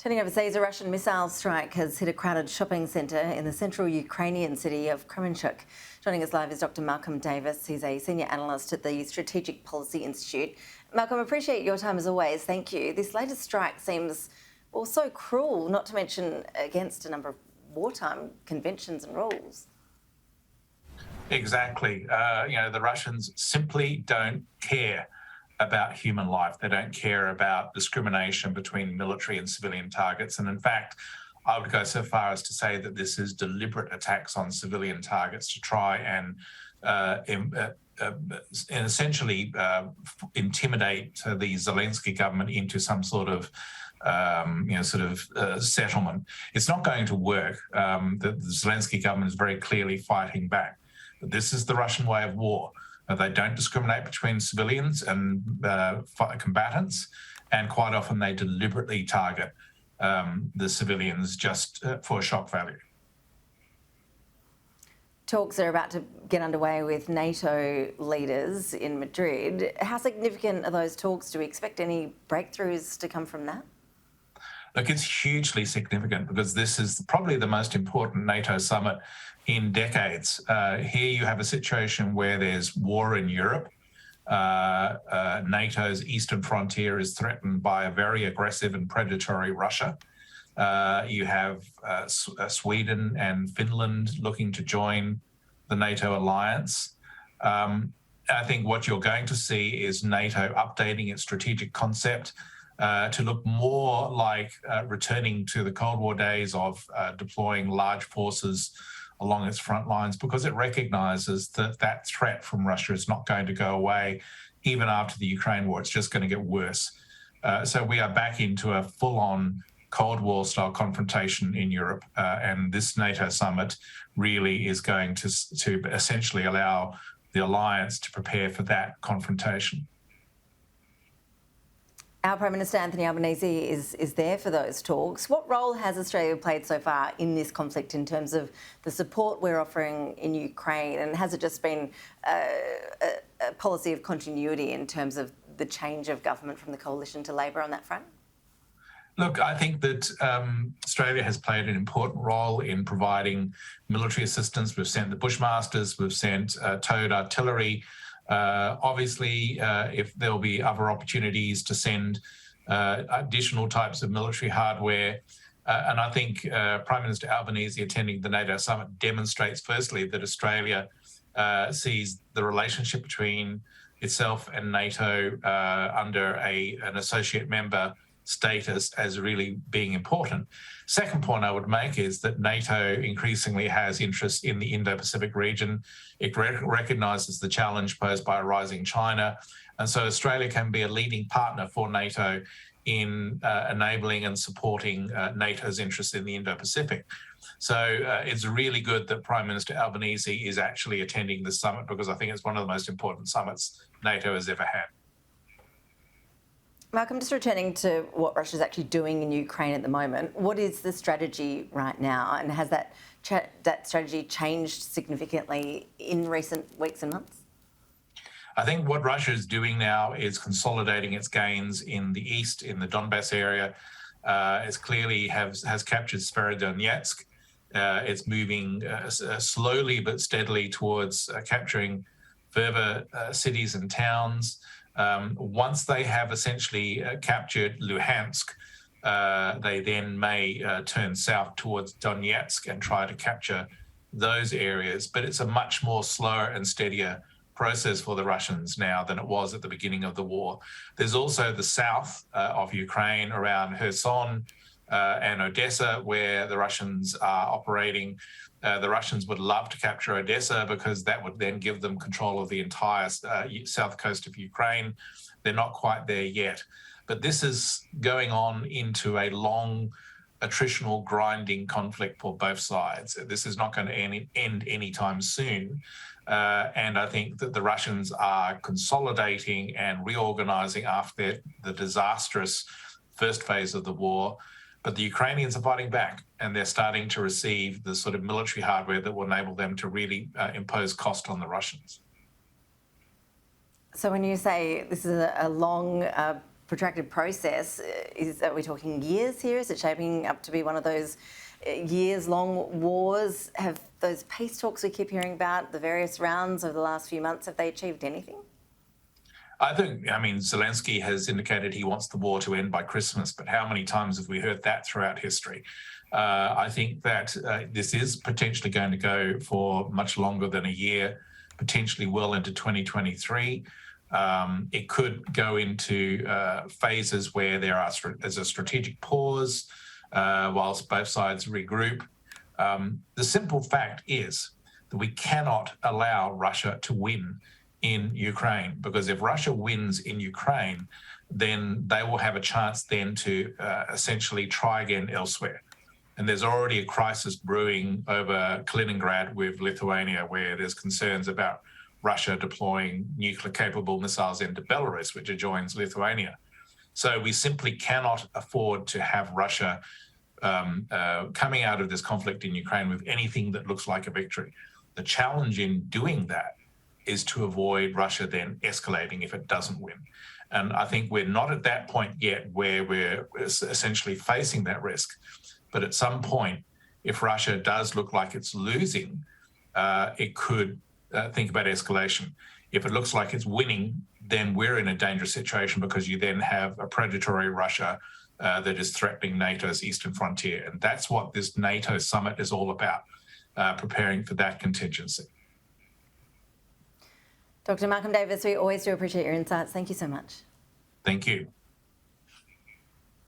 Turning overseas, a Russian missile strike has hit a crowded shopping centre in the central Ukrainian city of Kremenchuk. Joining us live is Dr. Malcolm Davis. He's a senior analyst at the Strategic Policy Institute. Malcolm, I appreciate your time as always. Thank you. This latest strike seems, well, so cruel, not to mention against a number of wartime conventions and rules. Exactly. The Russians simply don't care about human life. They don't care about discrimination between military and civilian targets. And in fact, I would go so far as to say that this is deliberate attacks on civilian targets to try and essentially intimidate the Zelensky government into some sort of settlement. It's not going to work. The Zelensky government is very clearly fighting back. But this is the Russian way of war. They don't discriminate between civilians and combatants, and quite often they deliberately target the civilians just for shock value. Talks are about to get underway with NATO leaders in Madrid. How significant are those talks? Do we expect any breakthroughs to come from that? Look, it's hugely significant because this is probably the most important NATO summit in decades. Here you have a situation where there's war in Europe. NATO's eastern frontier is threatened by a very aggressive and predatory Russia. You have Sweden and Finland looking to join the NATO alliance. I think what you're going to see is NATO updating its strategic concept to look more like returning to the Cold War days of deploying large forces along its front lines, because it recognises that that threat from Russia is not going to go away even after the Ukraine war. It's just going to get worse. So we are back into a full-on Cold War style confrontation in Europe, and this NATO summit really is going to essentially allow the alliance to prepare for that confrontation. Our Prime Minister Anthony Albanese is there for those talks. What role has Australia played so far in this conflict in terms of the support we're offering in Ukraine? And has it just been a policy of continuity in terms of the change of government from the coalition to Labor on that front? Look, I think that Australia has played an important role in providing military assistance. We've sent the Bushmasters, we've sent towed artillery. Obviously, if there will be other opportunities to send additional types of military hardware. And I think Prime Minister Albanese attending the NATO summit demonstrates, firstly, that Australia sees the relationship between itself and NATO under an associate member status as really being important. Second point I would make is that NATO increasingly has interest in the Indo-Pacific region. It recognises the challenge posed by a rising China. And so Australia can be a leading partner for NATO in enabling and supporting NATO's interest in the Indo-Pacific. So it's really good that Prime Minister Albanese is actually attending this summit, because I think it's one of the most important summits NATO has ever had. Malcolm, just returning to what Russia's actually doing in Ukraine at the moment, what is the strategy right now, and has that strategy changed significantly in recent weeks and months? I think what Russia is doing now is consolidating its gains in the east, in the Donbass area. It clearly has captured Severodonetsk. It's moving slowly but steadily towards capturing further cities and towns. Once they have essentially captured Luhansk, they then may turn south towards Donetsk and try to capture those areas. But it's a much more slower and steadier process for the Russians now than it was at the beginning of the war. There's also the south of Ukraine around Kherson and Odessa, where the Russians are operating. The Russians would love to capture Odessa because that would then give them control of the entire south coast of Ukraine. They're not quite there yet. But this is going on into a long attritional grinding conflict for both sides. This is not going to end anytime soon. And I think that the Russians are consolidating and reorganizing after the disastrous first phase of the war. But the Ukrainians are fighting back, and they're starting to receive the sort of military hardware that will enable them to really impose cost on the Russians. So when you say this is a long protracted process. Are we talking years here? Is it shaping up to be one of those years-long wars? Have those peace talks we keep hearing about, the various rounds over the last few months, have they achieved anything? I mean, Zelensky has indicated he wants the war to end by Christmas, but how many times have we heard that throughout history? I think that this is potentially going to go for much longer than a year, potentially well into 2023. It could go into phases where there's a strategic pause whilst both sides regroup. The simple fact is that we cannot allow Russia to win in Ukraine, because if Russia wins in Ukraine, then they will have a chance then to essentially try again elsewhere. And there's already a crisis brewing over Kaliningrad with Lithuania, where there's concerns about Russia deploying nuclear-capable missiles into Belarus, which adjoins Lithuania. So we simply cannot afford to have Russia coming out of this conflict in Ukraine with anything that looks like a victory. The challenge in doing that is to avoid Russia then escalating if it doesn't win. And I think we're not at that point yet where we're essentially facing that risk. But at some point, if Russia does look like it's losing, it could think about escalation. If it looks like it's winning, then we're in a dangerous situation, because you then have a predatory Russia that is threatening NATO's eastern frontier. And that's what this NATO summit is all about, preparing for that contingency. Dr. Malcolm Davis, we always do appreciate your insights. Thank you so much. Thank you.